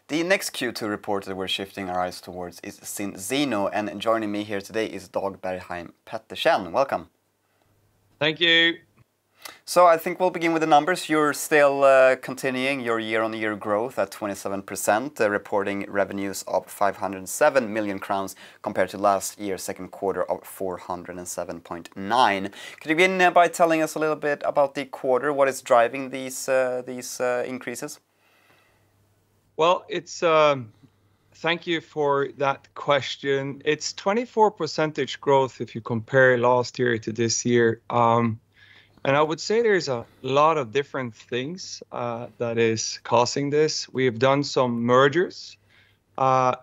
The next Q2 report that we're shifting our eyes towards is Zinzino, and joining me here today is Dag Bergheim Pettersen. Welcome. Thank you. So I think we'll begin with the numbers. You're still continuing your year-on-year growth at 27%, reporting revenues of 507 million crowns compared to last year's second quarter of 407.9. Could you begin by telling us a little bit about the quarter? What is driving these increases? Well, it's thank you for that question. It's 24% growth if you compare last year to this year. And I would say there's a lot of different things that is causing this. We have done some mergers.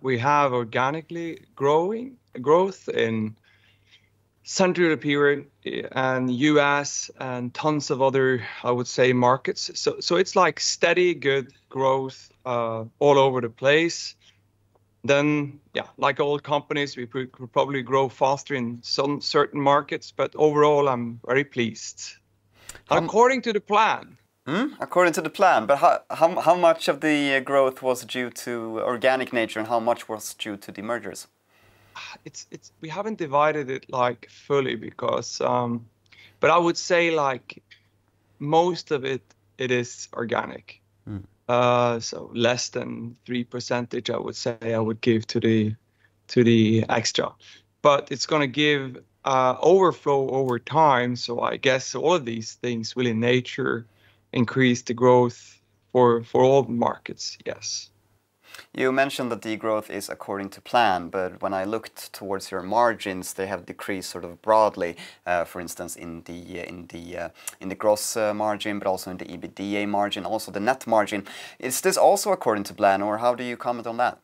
We have organically growth in Central Europe and US and tons of other, I would say, markets. So it's like steady, good growth all over the place. Then, yeah, like all companies, we could probably grow faster in some certain markets, but overall, I'm very pleased. According to the plan. According to the plan, but how much of the growth was due to organic nature and how much was due to the mergers? We haven't divided it like fully because, but I would say like most of it is organic. So less than 3% I would say I would give to the extra, but it's going to give overflow over time. So I guess all of these things will in nature increase the growth for all markets. Yes. You mentioned that the growth is according to plan, but when I looked towards your margins, they have decreased sort of broadly. For instance, in the gross margin, but also in the EBITDA margin, also the net margin. Is this also according to plan, or how do you comment on that?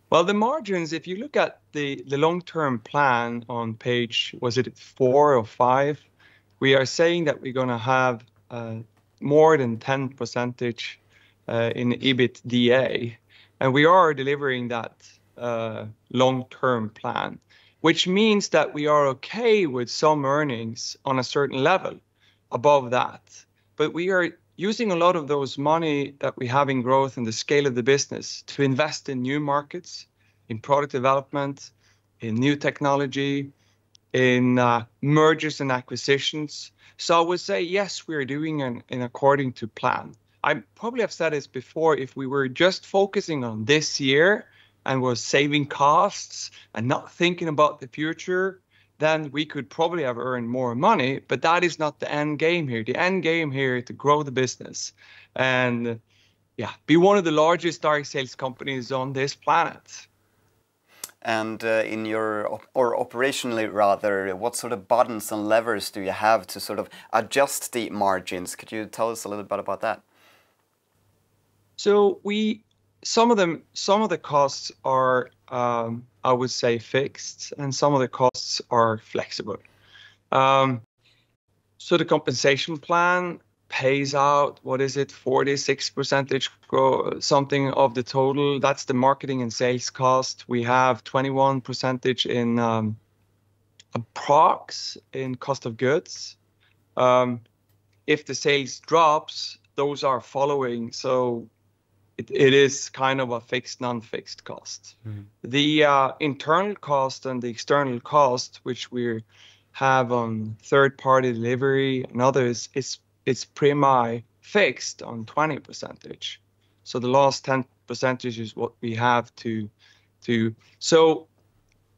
Well, the margins, if you look at the long-term plan on page, was it 4 or 5? We are saying that we're going to have more than 10% in EBITDA, and we are delivering that long-term plan, which means that we are okay with some earnings on a certain level above that. But we are using a lot of those money that we have in growth and the scale of the business to invest in new markets, in product development, in new technology, in mergers and acquisitions. So I would say, yes, we are doing in according to plan. I probably have said this before, if we were just focusing on this year and was saving costs and not thinking about the future, then we could probably have earned more money, but that is not the end game here. The end game here is to grow the business and be one of the largest direct sales companies on this planet. And in your, or operationally rather, what sort of buttons and levers do you have to sort of adjust the margins? Could you tell us a little bit about that? So some of the costs are, I would say, fixed, and some of the costs are flexible. So the compensation plan pays out, what is it, 46% growth, something of the total. That's the marketing and sales cost. We have 21% in approx in cost of goods. If the sales drops, those are following. So it is kind of a fixed, non-fixed cost. The internal cost and the external cost, which we have on third-party delivery and others, it's pretty fixed on 20%. So the last 10% is what we have to. So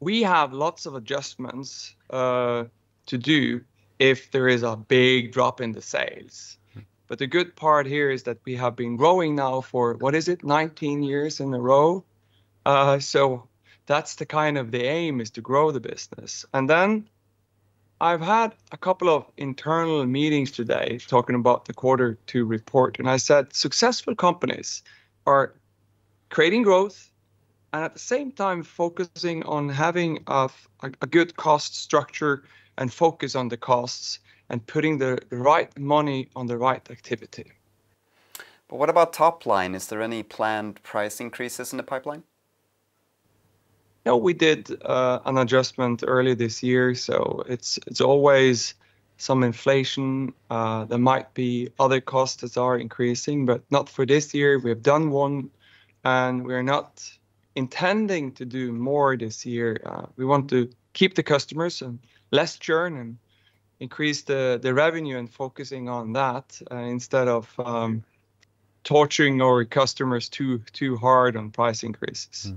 we have lots of adjustments to do if there is a big drop in the sales. But the good part here is that we have been growing now for, 19 years in a row. So that's the kind of the aim, is to grow the business. And then I've had a couple of internal meetings today talking about the Q2 report. And I said successful companies are creating growth and at the same time focusing on having a good cost structure and focus on the costs and putting the right money on the right activity. But what about top line? Is there any planned price increases in the pipeline? No, we did an adjustment early this year, so it's always some inflation. There might be other costs that are increasing, but not for this year. We have done one, and we're not intending to do more this year. We want to keep the customers and less churn and increase the revenue and focusing on that instead of torturing our customers too hard on price increases.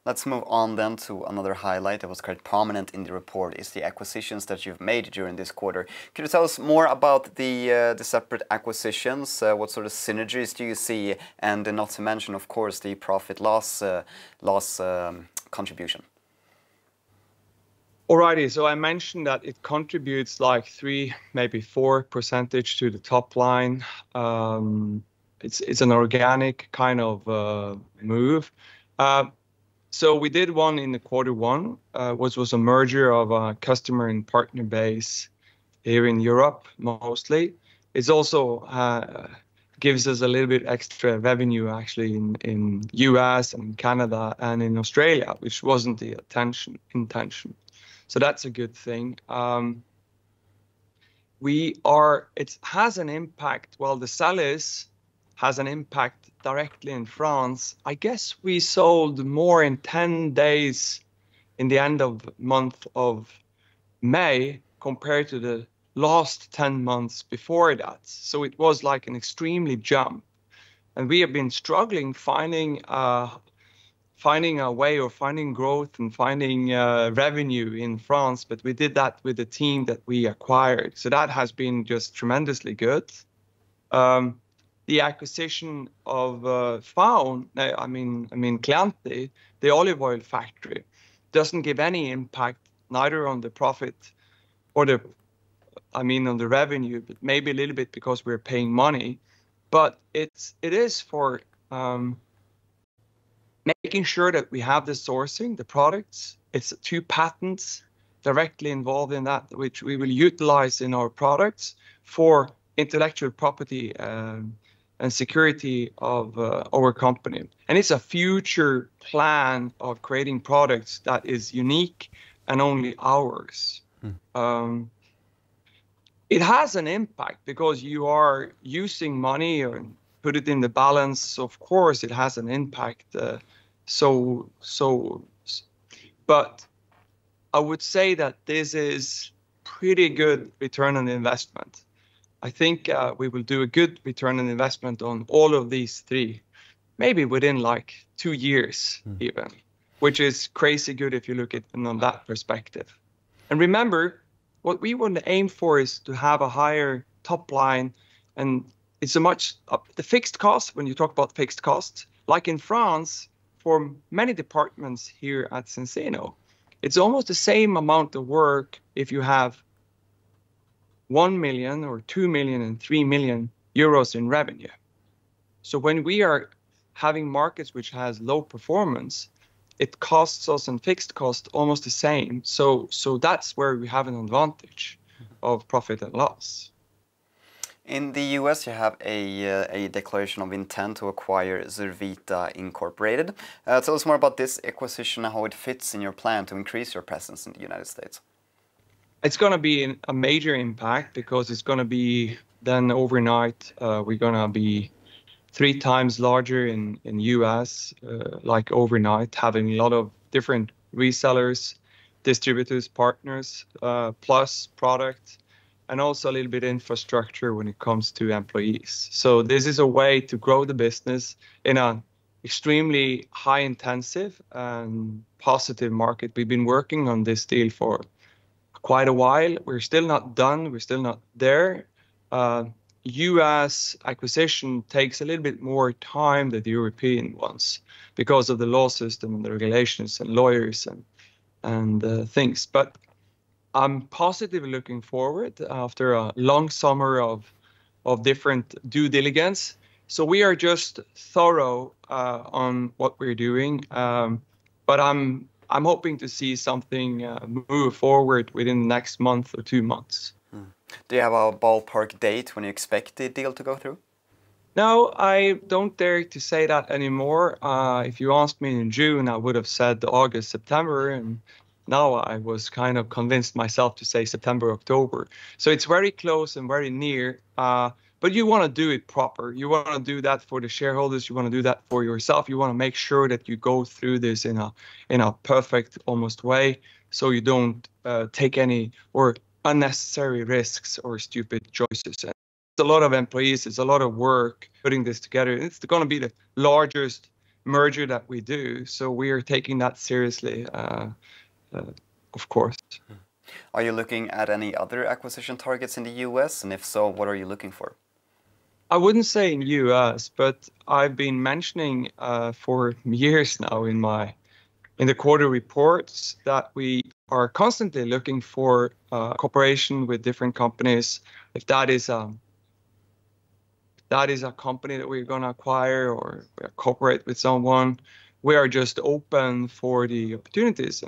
Let's move on then to another highlight that was quite prominent in the report is the acquisitions that you've made during this quarter. Could you tell us more about the separate acquisitions? What sort of synergies do you see? And not to mention, of course, the profit loss contribution. Alrighty, so I mentioned that it contributes like 3, maybe 4% to the top line. It's an organic kind of move. So we did one in the quarter 1, which was a merger of a customer and partner base here in Europe mostly. It's also gives us a little bit extra revenue actually in US and Canada and in Australia, which wasn't the intention. So that's a good thing. It has an impact. Well, the sellers has an impact directly in France. I guess we sold more in 10 days in the end of month of May compared to the last 10 months before that. So it was like an extremely jump. And we have been struggling finding a way of finding growth and finding revenue in France, but we did that with the team that we acquired. So that has been just tremendously good. The acquisition of Faun, I mean Chianti, the olive oil factory, doesn't give any impact neither on the profit or on the revenue, but maybe a little bit because we're paying money. But it is for making sure that we have the sourcing, the products. It's 2 patents directly involved in that, which we will utilize in our products for intellectual property and security of our company. And it's a future plan of creating products that is unique and only ours. It has an impact because you are using money or put it in the balance. Of course, it has an impact. But I would say that this is pretty good return on investment. I think we will do a good return on investment on all of these 3, maybe within like 2 years even, which is crazy good if you look at it on that perspective. And remember, what we want to aim for is to have a higher top line, and it's the fixed cost. When you talk about fixed costs, like in France, for many departments here at Zinzino, it's almost the same amount of work if you have 1 million or 2 million and 3 million euros in revenue. So when we are having markets which has low performance, it costs us in fixed cost almost the same. So that's where we have an advantage of profit and loss. In the US, you have a declaration of intent to acquire Zurvita Incorporated. Tell us more about this acquisition and how it fits in your plan to increase your presence in the United States. It's going to be a major impact because it's going to be then overnight. We're going to be 3 times larger in US, like overnight, having a lot of different resellers, distributors, partners, plus product, and also a little bit infrastructure when it comes to employees. So this is a way to grow the business in an extremely high intensive and positive market. We've been working on this deal for quite a while. We're still not done. We're still not there. US acquisition takes a little bit more time than the European ones because of the law system and the regulations and lawyers and things. But I'm positively looking forward after a long summer of different due diligence. So we are just thorough on what we're doing, but I'm hoping to see something move forward within the next month or 2 months. Do you have a ballpark date when you expect the deal to go through? No, I don't dare to say that anymore. If you asked me in June, I would have said August, September, and now I was kind of convinced myself to say September, October. So it's very close and very near. But you want to do it proper. You want to do that for the shareholders. You want to do that for yourself. You want to make sure that you go through this in a perfect almost way, so you don't take any or unnecessary risks or stupid choices. And it's a lot of employees. It's a lot of work putting this together. It's going to be the largest merger that we do, so we are taking that seriously, of course. Are you looking at any other acquisition targets in the US? And if so, what are you looking for? I wouldn't say in US, but I've been mentioning for years now in the quarter reports that we are constantly looking for cooperation with different companies. If that is a company that we're going to acquire or cooperate with someone, we are just open for the opportunities.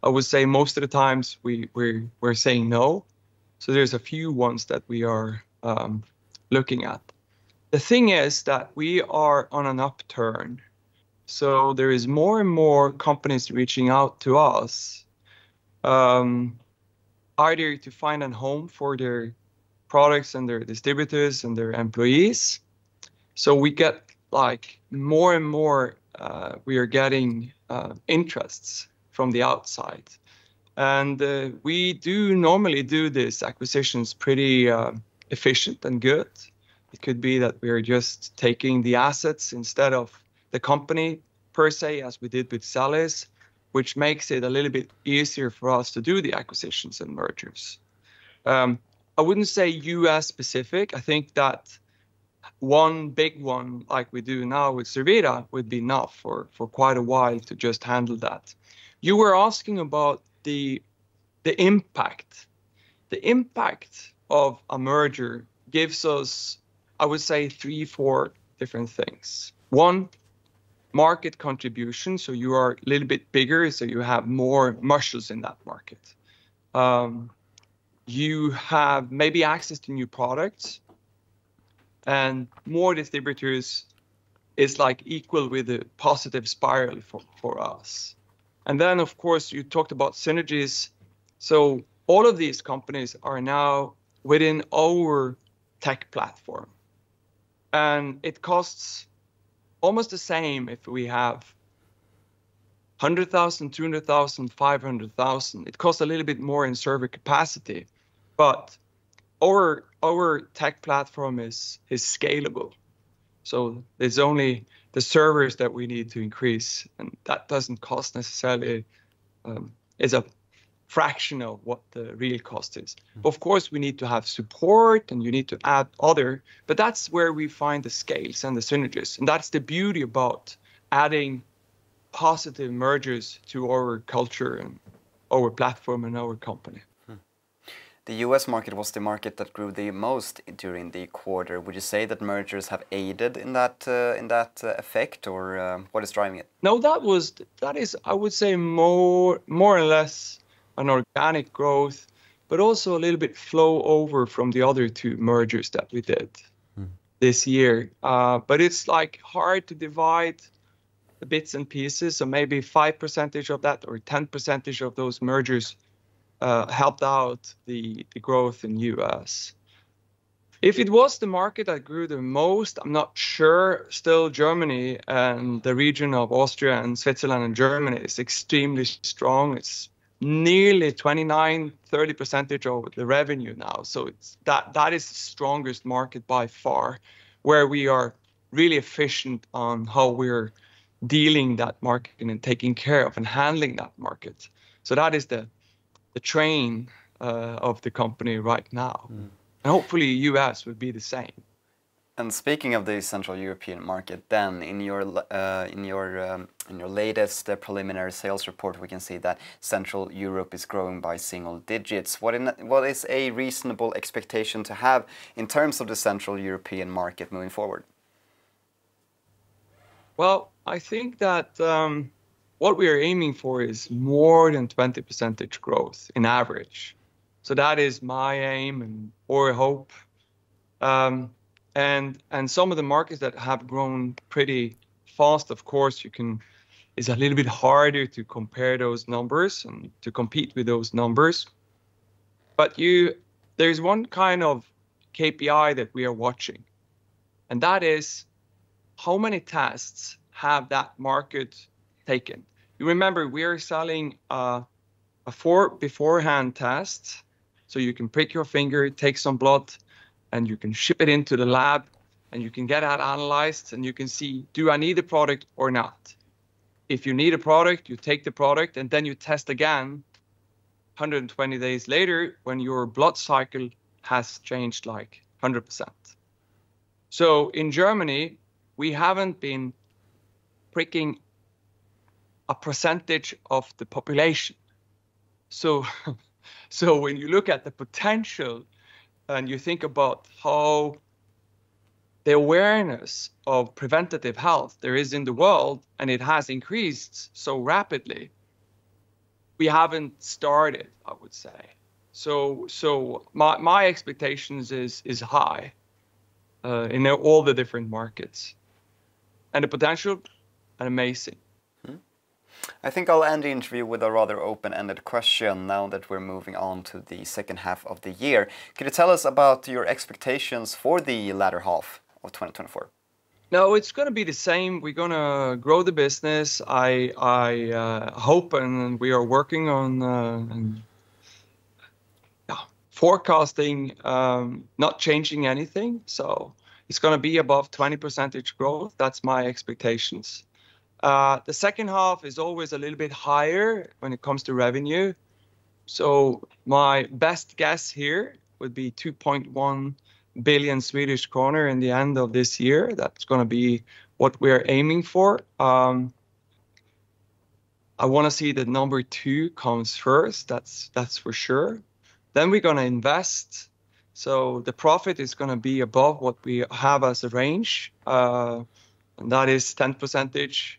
I would say most of the times we're saying no. So there's a few ones that we are looking at. The thing is that we are on an upturn. So there is more and more companies reaching out to us, either to find a home for their products and their distributors and their employees. So we get like more and more, we are getting interests from the outside. And we do normally do these acquisitions pretty efficient and good. It could be that we're just taking the assets instead of the company per se, as we did with Salis, which makes it a little bit easier for us to do the acquisitions and mergers. I wouldn't say US specific. I think that one big one like we do now with Zurvita would be enough for quite a while to just handle that. You were asking about the impact. The impact of a merger gives us, I would say, 3-4 different things. One, market contribution. So you are a little bit bigger, so you have more muscles in that market. You have maybe access to new products, and more distributors is like equal with a positive spiral for us. And then, of course, you talked about synergies. So all of these companies are now within our tech platform. And it costs almost the same if we have 100,000, 200,000, 500,000. It costs a little bit more in server capacity, but our tech platform is scalable. So there's only the servers that we need to increase, and that doesn't cost necessarily, is a fraction of what the real cost is. Of course, we need to have support and you need to add other, but that's where we find the scales and the synergies. And that's the beauty about adding positive mergers to our culture and our platform and our company. The US market was the market that grew the most during the quarter. Would you say that mergers have aided in that effect, or what is driving it? No, that is, I would say, more or less an organic growth, but also a little bit flow over from the other two mergers that we did this year. But it's like hard to divide the bits and pieces. So maybe 5% of that or 10% of those mergers helped out the growth in US. If it was the market that grew the most, I'm not sure. Still, Germany and the region of Austria and Switzerland and Germany is extremely strong. It's nearly 29-30% of the revenue now. So it's that is the strongest market by far, where we are really efficient on how we're dealing that market and taking care of and handling that market. So that is the train of the company right now. And hopefully US would be the same. And speaking of the Central European market, then in your latest preliminary sales report, we can see that Central Europe is growing by single digits. What is a reasonable expectation to have in terms of the Central European market moving forward? Well, I think that what we are aiming for is more than 20% growth in average. So that is my aim or hope. And some of the markets that have grown pretty fast, of course, you can it's a little bit harder to compare those numbers and to compete with those numbers. But there's one kind of KPI that we are watching, and that is how many tests have that market taken. You remember we are selling a beforehand test, so you can prick your finger, take some blood, and you can ship it into the lab, and you can get that analyzed, and you can see, do I need a product or not? If you need a product, you take the product, and then you test again 120 days later when your blood cycle has changed like 100%. So in Germany, we haven't been pricking a percentage of the population. So when you look at the potential and you think about how the awareness of preventative health there is in the world, and it has increased so rapidly, we haven't started, I would say. So my expectations is high in all the different markets, and the potential amazing. I think I'll end the interview with a rather open-ended question now that we're moving on to the second half of the year. Could you tell us about your expectations for the latter half of 2024? No, it's going to be the same. We're going to grow the business. I hope, and we are working on forecasting, not changing anything. So it's going to be above 20% growth. That's my expectations. The second half is always a little bit higher when it comes to revenue. So my best guess here would be 2.1 billion Swedish kronor in the end of this year. That's going to be what we're aiming for. I want to see that number 2 comes first. That's for sure. Then we're going to invest. So the profit is going to be above what we have as a range. And that is 10%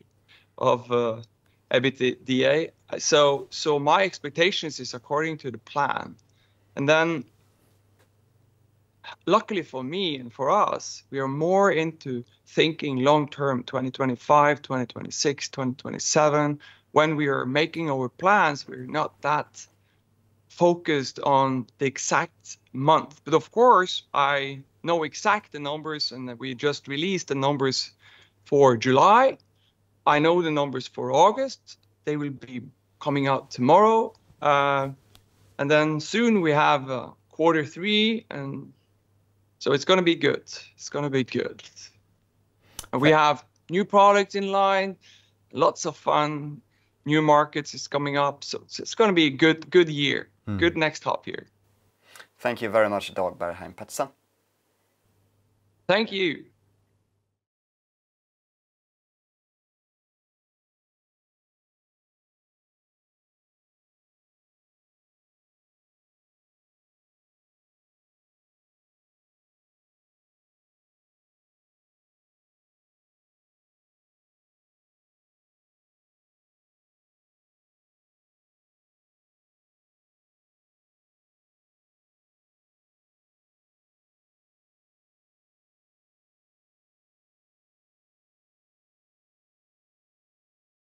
of EBITDA. So my expectations is according to the plan. And then luckily for me and for us, we are more into thinking long-term, 2025, 2026, 2027. When we are making our plans, we're not that focused on the exact month. But of course, I know exact the numbers, and that we just released the numbers for July. I know the numbers for August. They will be coming out tomorrow. And then soon we have quarter 3. And so it's going to be good. It's going to be good. And we have new products in line, lots of fun, new markets is coming up. So it's going to be a good year, good next half year. Thank you very much, Dag Bergheim Pettersen. Thank you.